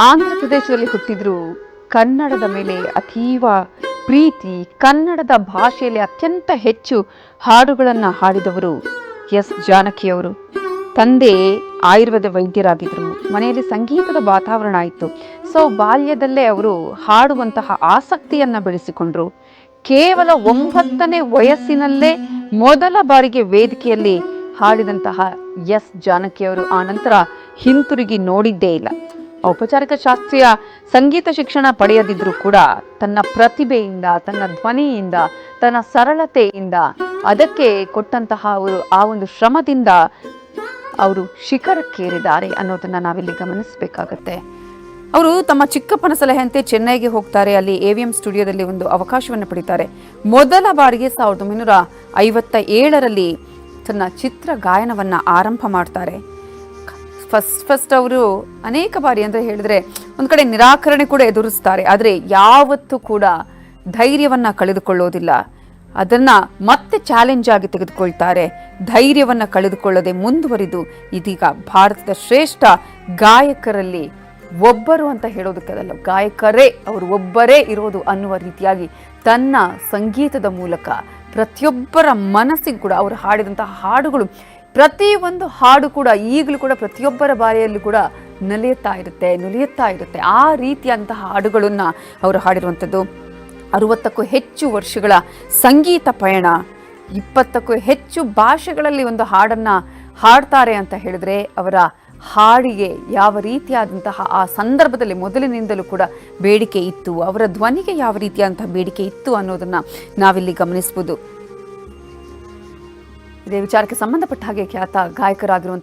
ಆಂಧ್ರ ಪ್ರದೇಶದಲ್ಲಿ ಹುಟ್ಟಿದ್ರು ಕನ್ನಡದ ಮೇಲೆ ಅತೀವ ಪ್ರೀತಿ, ಕನ್ನಡದ ಭಾಷೆಯಲ್ಲಿ ಅತ್ಯಂತ ಹೆಚ್ಚು ಹಾಡುಗಳನ್ನು ಹಾಡಿದವರು ಎಸ್ ಜಾನಕಿಯವರು. ತಂದೆ ಆಯುರ್ವೇದ ವೈದ್ಯರಾಗಿದ್ದರು. ಮನೆಯಲ್ಲಿ ಸಂಗೀತದ ವಾತಾವರಣ ಇತ್ತು. ಸೊ ಬಾಲ್ಯದಲ್ಲೇ ಅವರು ಹಾಡುವಂತಹ ಆಸಕ್ತಿಯನ್ನು ಬೆಳೆಸಿಕೊಂಡ್ರು. ಕೇವಲ 9ನೇ ವಯಸ್ಸಿನಲ್ಲೇ ಮೊದಲ ಬಾರಿಗೆ ವೇದಿಕೆಯಲ್ಲಿ ಹಾಡಿದಂತಹ ಎಸ್ ಜಾನಕಿಯವರು ಆ ನಂತರ ಹಿಂತಿರುಗಿ ನೋಡಿದ್ದೇ ಇಲ್ಲ. ಔಪಚಾರಿಕ ಶಾಸ್ತ್ರೀಯ ಸಂಗೀತ ಶಿಕ್ಷಣ ಪಡೆಯದಿದ್ರೂ ಕೂಡ ತನ್ನ ಪ್ರತಿಭೆಯಿಂದ, ತನ್ನ ಧ್ವನಿಯಿಂದ, ತನ್ನ ಸರಳತೆಯಿಂದ, ಅದಕ್ಕೆ ಕೊಟ್ಟಂತಹ ಆ ಒಂದು ಶ್ರಮದಿಂದ ಅವರು ಶಿಖರಕ್ಕೇರಿದ್ದಾರೆ ಅನ್ನೋದನ್ನ ನಾವಿಲ್ಲಿ ಗಮನಿಸಬೇಕಾಗತ್ತೆ. ಅವರು ತಮ್ಮ ಚಿಕ್ಕಪ್ಪನ ಸಲಹೆಯಂತೆ ಚೆನ್ನೈಗೆ ಹೋಗ್ತಾರೆ. ಅಲ್ಲಿ AVM ಸ್ಟುಡಿಯೋದಲ್ಲಿ ಒಂದು ಅವಕಾಶವನ್ನು ಪಡಿತಾರೆ. ಮೊದಲ ಬಾರಿಗೆ 1957ರಲ್ಲಿ ತನ್ನ ಚಿತ್ರ ಗಾಯನವನ್ನ ಆರಂಭ ಮಾಡ್ತಾರೆ. ಫಸ್ಟ್ ಅವರು ಅನೇಕ ಬಾರಿ ಅಂದರೆ ಹೇಳಿದ್ರೆ ಒಂದು ಕಡೆ ನಿರಾಕರಣೆ ಕೂಡ ಎದುರಿಸ್ತಾರೆ. ಆದರೆ ಯಾವತ್ತೂ ಕೂಡ ಧೈರ್ಯವನ್ನ ಕಳೆದುಕೊಳ್ಳೋದಿಲ್ಲ. ಅದನ್ನ ಮತ್ತೆ ಚಾಲೆಂಜ್ ಆಗಿ ತೆಗೆದುಕೊಳ್ತಾರೆ. ಧೈರ್ಯವನ್ನ ಕಳೆದುಕೊಳ್ಳದೆ ಮುಂದುವರಿದು ಇದೀಗ ಭಾರತದ ಶ್ರೇಷ್ಠ ಗಾಯಕರಲ್ಲಿ ಒಬ್ಬರು ಅಂತ ಹೇಳೋದಕ್ಕಲ್ಲ, ಗಾಯಕರೇ ಅವರು ಒಬ್ಬರೇ ಇರೋದು ಅನ್ನುವ ರೀತಿಯಾಗಿ ತನ್ನ ಸಂಗೀತದ ಮೂಲಕ ಪ್ರತಿಯೊಬ್ಬರ ಮನಸ್ಸಿಗೆ ಕೂಡ ಅವರು ಹಾಡಿದಂತಹ ಹಾಡುಗಳು, ಪ್ರತಿಯೊಂದು ಹಾಡು ಕೂಡ ಈಗಲೂ ಕೂಡ ಪ್ರತಿಯೊಬ್ಬರ ಬಾರಿಯಲ್ಲೂ ಕೂಡ ನುಲಿಯುತ್ತಾ ಇರುತ್ತೆ. ಆ ರೀತಿಯಂತಹ ಹಾಡುಗಳನ್ನು ಅವರು ಹಾಡಿರುವಂಥದ್ದು. 60ಕ್ಕೂ ಹೆಚ್ಚು ವರ್ಷಗಳ ಸಂಗೀತ ಪಯಣ, 20ಕ್ಕೂ ಹೆಚ್ಚು ಭಾಷೆಗಳಲ್ಲಿ ಒಂದು ಹಾಡನ್ನು ಹಾಡ್ತಾರೆ ಅಂತ ಹೇಳಿದ್ರೆ ಅವರ ಹಾಡಿಗೆ ಯಾವ ರೀತಿಯಾದಂತಹ ಆ ಸಂದರ್ಭದಲ್ಲಿ ಮೊದಲಿನಿಂದಲೂ ಕೂಡ ಬೇಡಿಕೆ ಇತ್ತು, ಅವರ ಧ್ವನಿಗೆ ಯಾವ ರೀತಿಯಾದಂತಹ ಬೇಡಿಕೆ ಇತ್ತು ಅನ್ನೋದನ್ನು ನಾವಿಲ್ಲಿ ಗಮನಿಸ್ಬೋದು. ಇದೇ ವಿಚಾರಕ್ಕೆ ಸಂಬಂಧಪಟ್ಟ ಹಾಗೆ ಖ್ಯಾತ ಗಾಯಕರಾಗಿರುವಂಥ